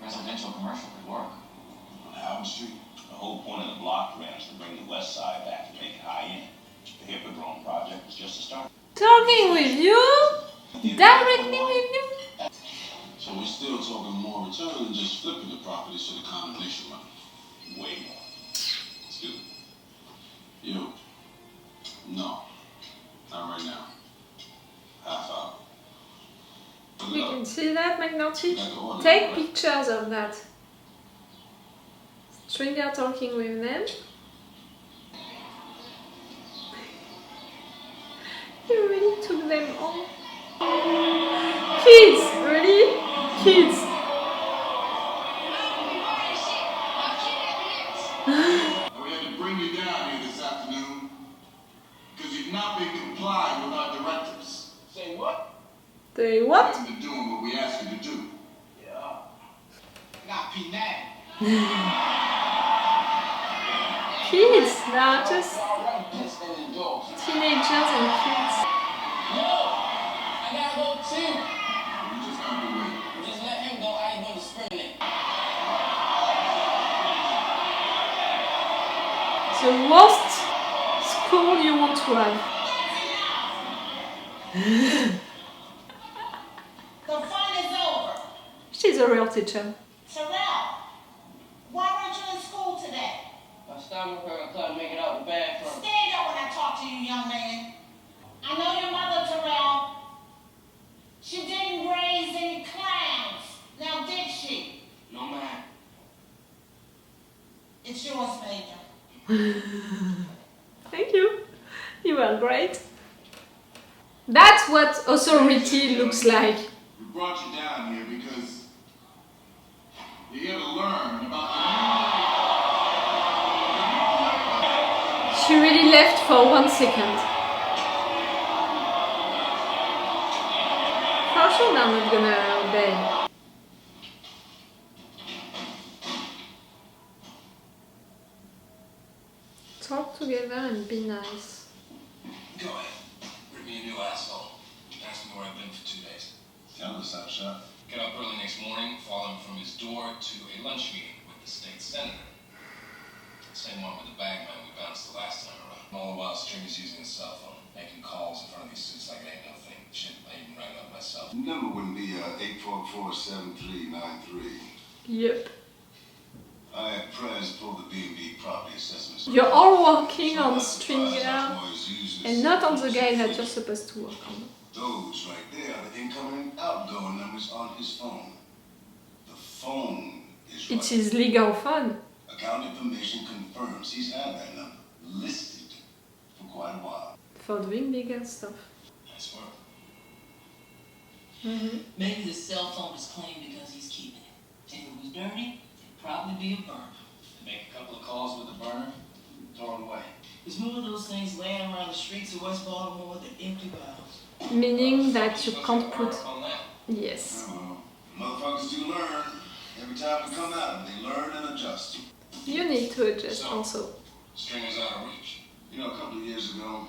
Residential commercial could work. On Avon Street, the whole point of the block grant is to bring the west side back and make it high-end. The Hippodrome project was just a start. Talking with you? Directly with you? So we're still talking more return than just flipping the properties for the condemnation money. Way more. Excuse me. You? No. Not right now. Half hour. We can see that, McNulty. Like the order, Take right? pictures of that. Stringer talking with them. You really took them all. Kids, really? Kids. We had to bring you down here this afternoon because you've not been complying with our directives. Say what? They You what? haven't been doing what we asked you to do. Yeah. Not P9. Kids, they're just Already pissed in the door. teenagers and kids. No! I gotta go too. You just have to wait. Just let him go. I ain't going to spring it. The worst school you want to have. The fun is over. She's a real teacher. Terrell, why weren't you in school today? I stopped her and couldn't make it out the bathroom. Stand up when I talk to you, young man. I know your mother, Terrell. She didn't raise any clowns. Now, did she? No, man. It's yours, Major. Thank you. You were great. That's what authority looks like. We brought you down here because you're here to learn about She really left for 1 second. For sure they're not gonna obey. Talk together and be nice. Go ahead. Bring me a new asshole. Ask me where I've been for 2 days. Tell us, Shot. Get up early next morning, follow him from his door to a lunch meeting with the state senator. Same one with the bagman we bounced the last time around. All the while, Stringer's using his cell phone, making calls in front of these suits like it ain't nothing. Shit, I even rang up myself. The number wouldn't be 844-7393. Yep. I had Prez pull the B&B property assessments. You're all working on Stringer and not on the guy that you're supposed to work on. Those right there are the incoming and outgoing numbers on his phone. The phone is right. It is legal phone. Account information confirms he's had that number listed for quite a while. For doing legal stuff. Nice work. Maybe the cell phone is clean because he's keeping it. If it was dirty, it'd probably be a burner. Make a couple of calls with the burner, throw it away. There's more of those things laying around the streets of West Baltimore than empty bottles. Meaning that you can't put... On that. Yes. Motherfuckers do learn. Every time we come out, they learn and adjust. You need to adjust also. Stringer's out of reach. You know, a couple of years ago,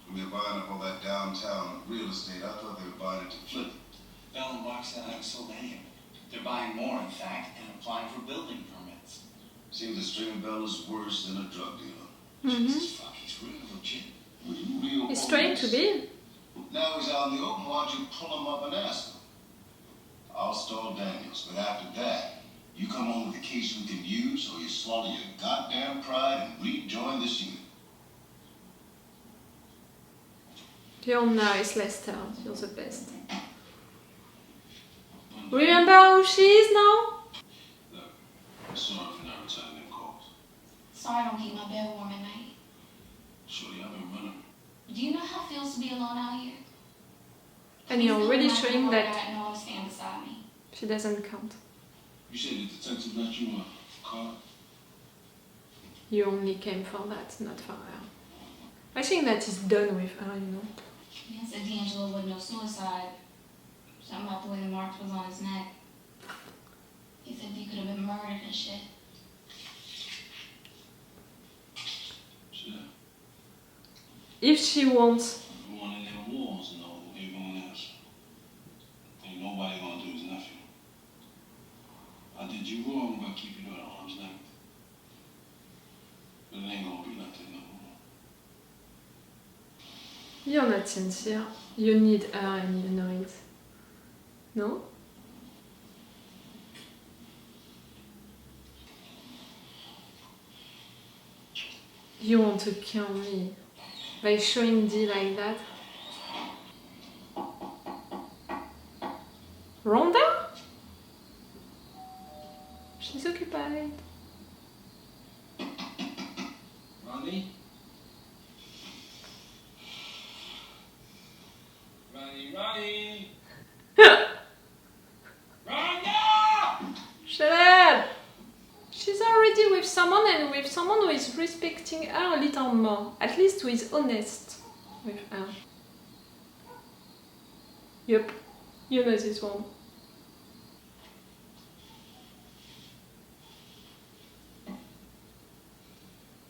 when they were buying up all that downtown real estate, I thought they were buying it to flip it. Bell and Barksdale haven't sold any of it. They're buying more, in fact, and applying for building permits. Seems that Stringer Bell is worse than a drug dealer. Jesus fuck, he's real legit. Well, you real He's trying to be. Now he's out in the open, why don't you pull him up and ask him? I'll stall Daniels, but after that, you come on with a case we can use, or you swallow your goddamn pride and rejoin this unit. You're nice, Leister. You're the best. Remember who she is now? Look, I'm sorry for not returning them calls. Sorry I don't keep my bed warm at night. Shorty, I've been running. Do you know how it feels to be alone out here? And you're really showing I that got no one to stand beside me. she doesn't count. You said the detective left you a card? You only came for that, not for her. I think that is done with her, you know. Man said D'Angelo wasn't no suicide. Something about the way the marks was on his neck. He said he could have been murdered and shit. Shit. If she wants... The one in them walls know Avon else. Ain't nobody gonna do his nephew. You're not sincere. You need her and you know it. No? You want to kill me by showing D like that? Rhonda? She's occupied. Ronnie? Ronnie! Rhonda! Shut up! She's already with someone and with someone who is respecting her a little more. At least who is honest with her. Yup, you know this one.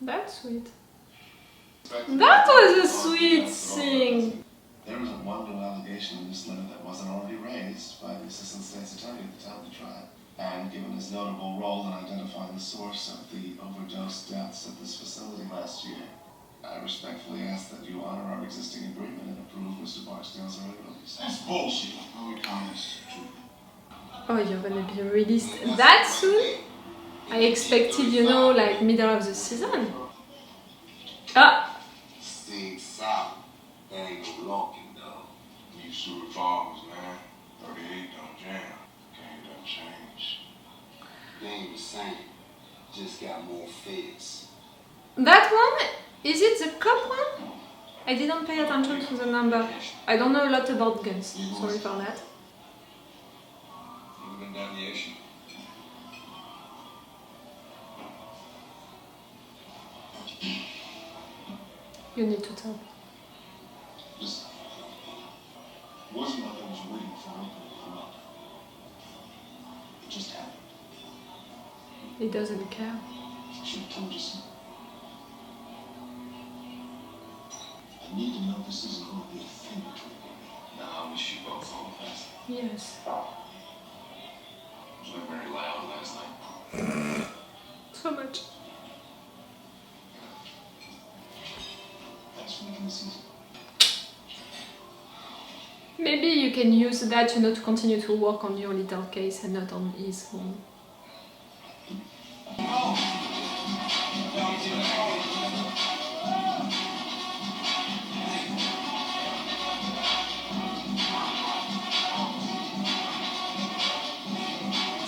That's sweet. That was a sweet thing! There isn't one new allegation in this letter that wasn't already raised by the Assistant State's Attorney at the time of the trial. And given his notable role in identifying the source of the overdose deaths at this facility last year, I respectfully ask that you honor our existing agreement and approve Mr. Barksdale's early release. That's bullshit. All we count is truth. Oh, you're gonna be released that soon? I expected, you know, like middle of the season. Ah! Stayed south. That ain't no locking, though. These sewer farmers, man. 38 don't jam. Game don't change. They ain't the same. Just got more feds. That one? Is it the cop one? I didn't pay attention to the number. I don't know a lot about guns. Sorry for that. Moving down the ocean. You need to talk. Listen, it wasn't like I was waiting for anything to come up. It just happened. He doesn't care. I should have told you something. I need to know this isn't going to be a thing between you. Nah, we shoot both on fast. Yes. We were very loud last night. So much. Thanks for making this easy. Maybe you can use that, you know, to continue to work on your little case and not on his one.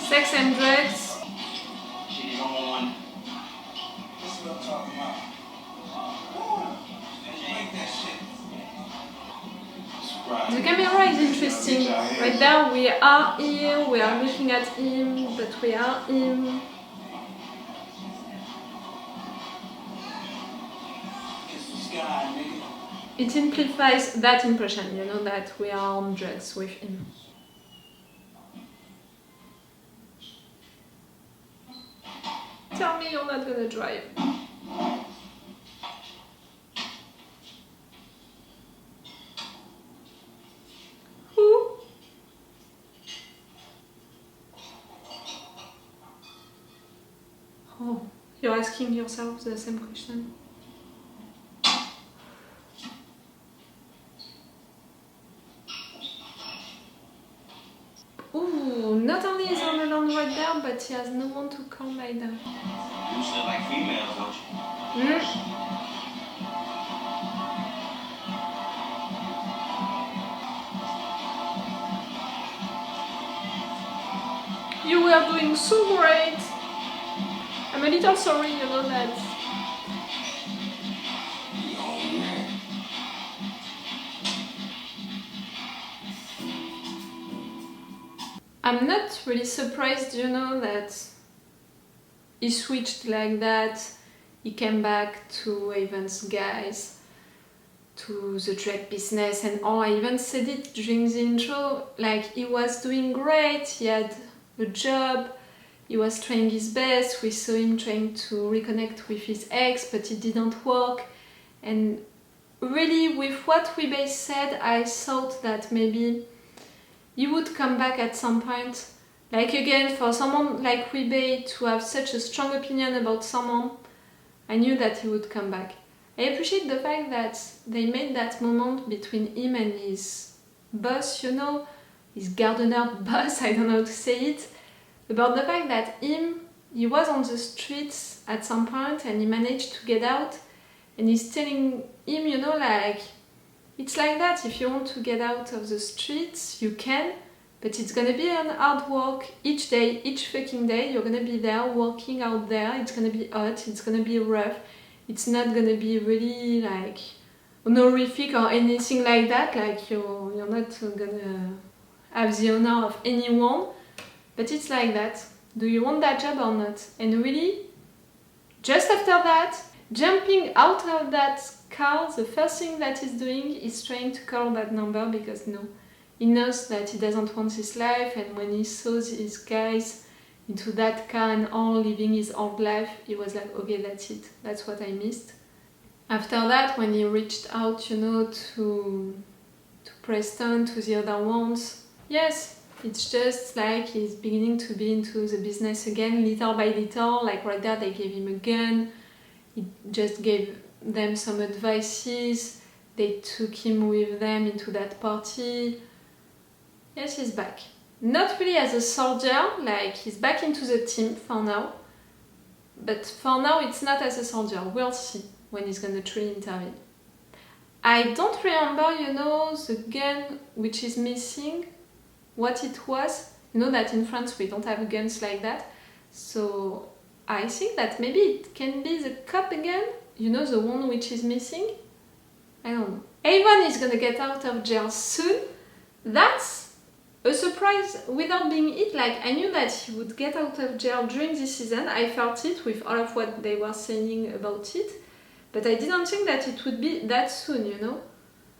Sex and drugs. She's on. That's what I'm talking about. You ain't that shit. The camera is interesting. Right there, we are here, we are looking at him, but we are him. Kiss the sky, nigga. It amplifies that impression, you know, that we are on drugs with him. Tell me you're not gonna drive. Who? Oh, you're asking yourself the same question. Ooh, not only is on alone right there, but he has no one to call either. You still like females, don't you? You were doing so great. I'm a little sorry, you know that. I'm not really surprised, you know, that he switched like that. He came back to Avon's guys, to the drug business and all. I even said it during the intro, like he was doing great, he had a job, he was trying his best, we saw him trying to reconnect with his ex, but it didn't work. And really, with what we both said, I thought that maybe he would come back at some point. Like again, for someone like Webay to have such a strong opinion about someone, I knew that he would come back. I appreciate the fact that they made that moment between him and his boss, you know, his gardener boss, I don't know how to say it, about the fact that he was on the streets at some point and he managed to get out, and he's telling him, you know, like, it's like that, if you want to get out of the streets, you can, but it's gonna be an hard work each day, each fucking day, you're gonna be there, working out there, it's gonna be hot, it's gonna be rough, it's not gonna be really, like, honorific or anything like that, like, you're not gonna have the honor of anyone, but it's like that. Do you want that job or not? And really, just after that, jumping out of that car, the first thing that he's doing is trying to call that number, because no, he knows that he doesn't want his life, and when he saw these guys into that car and all living his old life, he was like, okay, that's it, that's what I missed. After that, when he reached out, you know, to Preston, to the other ones, yes, it's just like he's beginning to be into the business again, little by little, like right there they gave him a gun, he just gave them some advices, they took him with them into that party. Yes, he's back. Not really as a soldier, like he's back into the team for now, but for now it's not as a soldier, we'll see when he's gonna truly intervene. I don't remember, you know, the gun which is missing, what it was. You know that in France we don't have guns like that, so I think that maybe it can be the cop again, you know, the one which is missing. I don't know. Avon is gonna get out of jail soon. That's a surprise without being it. Like, I knew that he would get out of jail during this season. I felt it with all of what they were saying about it, but I didn't think that it would be that soon, you know.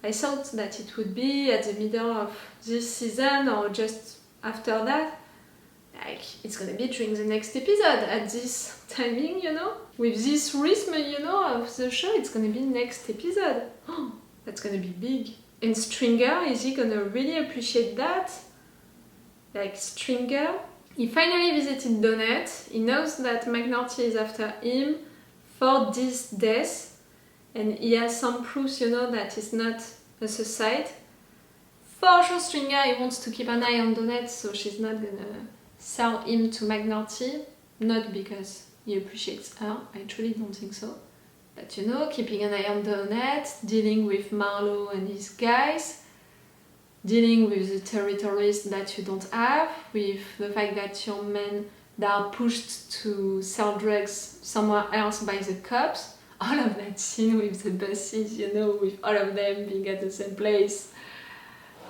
I thought that it would be at the middle of this season or just after that. Like, it's gonna be during the next episode at this timing, you know. With this rhythm, you know, of the show, it's gonna be next episode. Oh, that's gonna be big. And Stringer, is he gonna really appreciate that? Like, Stringer, he finally visited Donut. He knows that McNulty is after him for this death, and he has some proofs, you know, that it's not a suicide. For sure, Stringer, he wants to keep an eye on Donut, so she's not gonna sell him to McNulty, not because he appreciates her, I truly don't think so. But you know, keeping an eye on Donut, dealing with Marlo and his guys, dealing with the territories that you don't have, with the fact that your men that are pushed to sell drugs somewhere else by the cops, all of that scene with the buses, you know, with all of them being at the same place.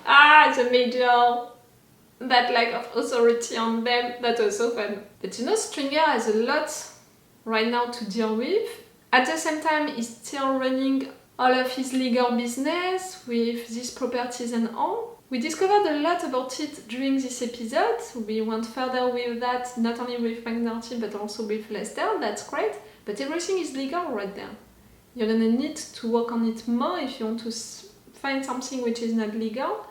Ah, the major, that lack of authority on them, that was so fun. But you know, Stringer has a lot right now to deal with. At the same time, he's still running all of his legal business with these properties and all. We discovered a lot about it during this episode. We went further with that, not only with McNulty but also with Leister, that's great. But everything is legal right there. You're gonna need to work on it more if you want to find something which is not legal.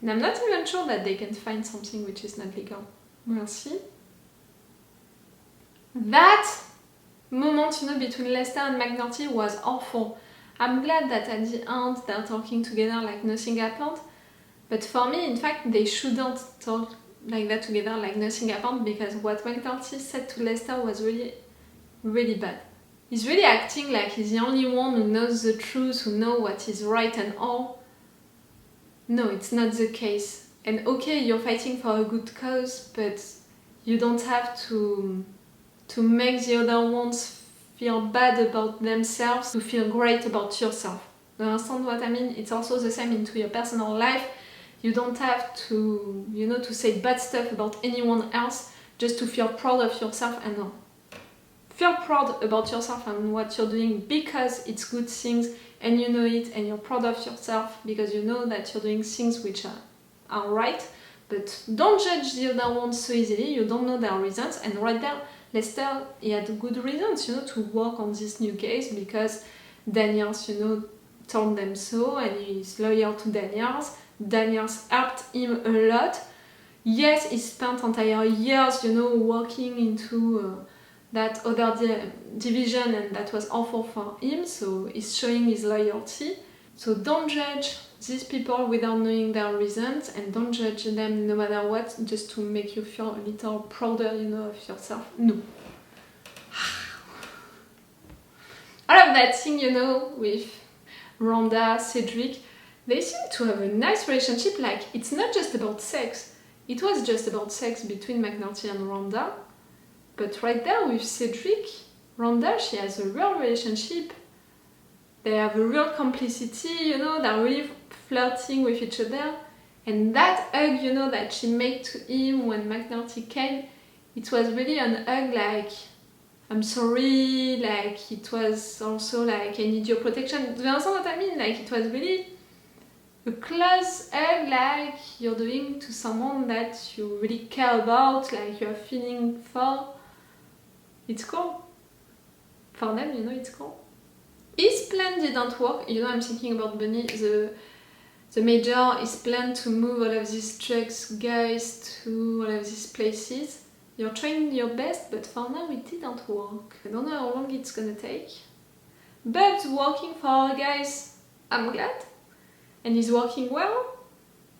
And I'm not even sure that they can find something which is not legal. We'll see. That moment, you know, between Leister and McNulty was awful. I'm glad that at the end they're talking together like nothing happened. But for me, in fact, they shouldn't talk like that together like nothing happened, because what McNulty said to Leister was really, really bad. He's really acting like he's the only one who knows the truth, who knows what is right and all. No, it's not the case. And okay, you're fighting for a good cause, but you don't have to make the other ones feel bad about themselves, to feel great about yourself. You understand what I mean? It's also the same into your personal life. You don't have to, you know, to say bad stuff about anyone else just to feel proud of yourself, and no. Feel proud about yourself and what you're doing because it's good things and you know it, and you're proud of yourself because you know that you're doing things which are right. But don't judge the other ones so easily, you don't know their reasons. And right there, Leister, he had good reasons, you know, to work on this new case because Daniels, you know, told them so, and he's loyal to Daniels. Daniels helped him a lot. Yes, he spent entire years, you know, working into that other division, and that was awful for him, so he's showing his loyalty. So don't judge these people without knowing their reasons, and don't judge them no matter what, just to make you feel a little prouder, you know, of yourself. No. All of that thing, you know, with Rhonda, Cedric, they seem to have a nice relationship. Like, it's not just about sex. It was just about sex between McNulty and Rhonda, but right there with Cedric, Rhonda, she has a real relationship. They have a real complicity, you know, they're really flirting with each other. And that hug, you know, that she made to him when McNulty came, it was really an hug like, I'm sorry, like, it was also like, I need your protection. Do you understand what I mean? Like, it was really a close hug, like you're doing to someone that you really care about, like you're feeling for. It's cool. For them, you know, it's cool. His plan didn't work. You know, I'm thinking about Bunny. The major, his plan to move all of these drugs guys to all of these places. You're trying your best, but for now it didn't work. I don't know how long it's gonna take. But working for our guys, I'm glad. And he's working well.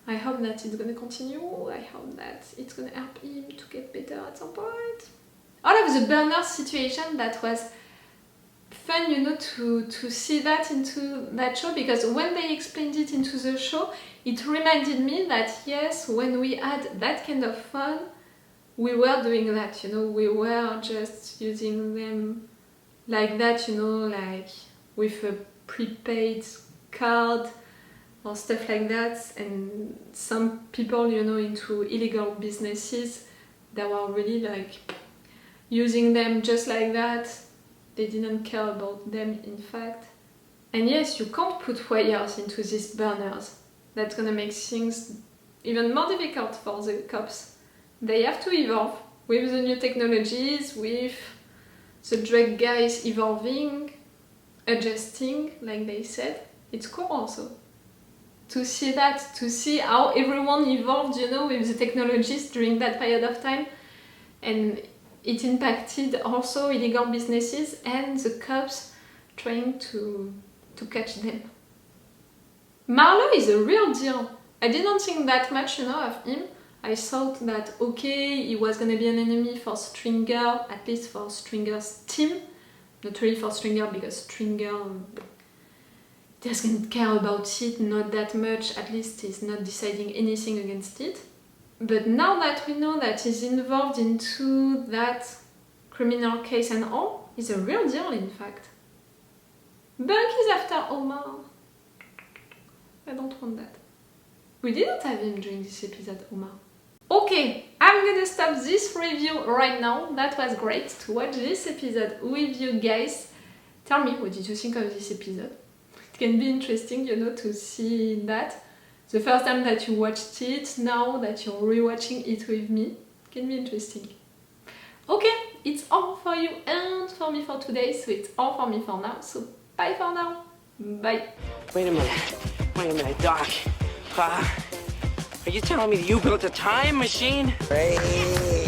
I hope that it's gonna continue. I hope that it's gonna help him to get better at some point. All of the burner situation, that was fun, you know, to see that into that show, because when they explained it into the show, it reminded me that yes, when we had that kind of fun, we were doing that, you know, we were just using them like that, you know, like with a prepaid card or stuff like that. And some people, you know, into illegal businesses, they were really like using them just like that. They didn't care about them, in fact. And yes, you can't put wires into these burners. That's gonna make things even more difficult for the cops. They have to evolve with the new technologies, with the drug guys evolving, adjusting, like they said. It's cool also to see that, to see how everyone evolved, you know, with the technologies during that period of time. And it impacted also illegal businesses and the cops trying to catch them. Marlo is a real deal. I didn't think that much, you know, of him. I thought that, okay, he was gonna be an enemy for Stringer, at least for Stringer's team. Not really for Stringer, because Stringer doesn't care about it, not that much, at least he's not deciding anything against it. But now that we know that he's involved into that criminal case and all, he's a real deal, in fact. Bunk is after Omar. I don't want that. We didn't have him during this episode, Omar. Okay, I'm gonna stop this review right now. That was great to watch this episode with you guys. Tell me, what did you think of this episode? It can be interesting, you know, to see that. The first time that you watched it, now that you're rewatching it with me, it can be interesting. Okay, it's all for you and for me for today, so it's all for me for now. So bye for now. Bye. Wait a minute, Doc. Are you telling me that you built a time machine? Hey.